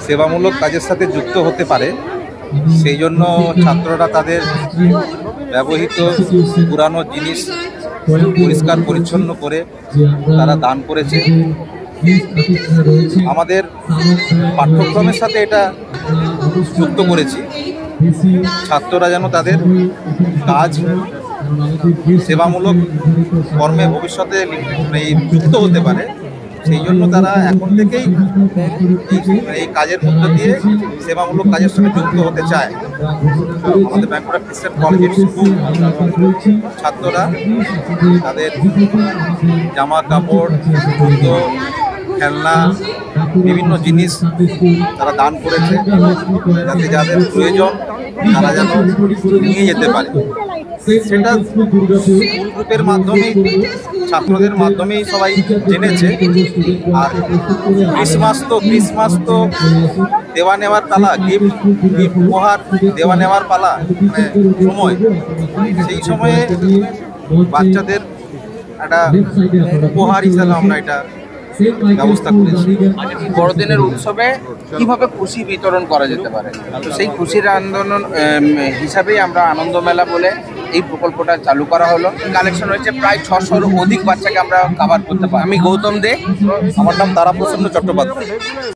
সেবামূলক কাজের সাথে যুক্ত হতে পারে, সেই জন্য ছাত্ররা তাদের ব্যবহৃত পুরানো জিনিস পরিষ্কার পরিচ্ছন্ন করে তারা দান করেছে। আমাদের পাঠ্যক্রমের সাথে এটা যুক্ত করেছি, ছাত্ররা যেন তাদের কাজ সেবামূলক কর্মে ভবিষ্যতে যুক্ত হতে পারে, সেই জন্য তারা এখন থেকেই এই কাজের মধ্য দিয়ে সেবামূলক কাজের সঙ্গে যুক্ত হতে চায়। আমাদের বাঁকুড়া খ্রিস্টান কলেজের স্কুল ছাত্ররা তাদের জামা কাপড়, জুতো, খেলনা, বিভিন্ন জিনিস তারা দান করেছে, যাতে যাদের প্রয়োজন তারা যেন নিয়ে যেতে পারে। সেটা স্কুল গ্রুপের মাধ্যমে, ছাত্রদের মাধ্যমেই সবাই জেনেছে। আর ক্রিসমাস তো দেওয়া নেওয়ার পালা, গিফট উপহার দেওয়া নেওয়ার পালা সময়, সেই সময়ে বাচ্চাদের একটা উপহার হিসাবে আমরা এটা ব্যবস্থা করেছি। বড়দিনের উৎসবে কিভাবে খুশি বিতরণ করা যেতে পারে, তো সেই খুশির আন্দোলন হিসাবেই আমরা আনন্দ মেলা বলে এই প্রকল্পটা চালু করা হলো। কালেকশন হয়েছে প্রায় 600-র অধিক বাচ্চাকে আমরা কভার করতে পারি। আমি গৌতম দে, আমার নাম তারাপ্রসন্ন চট্টোপাধ্যায়।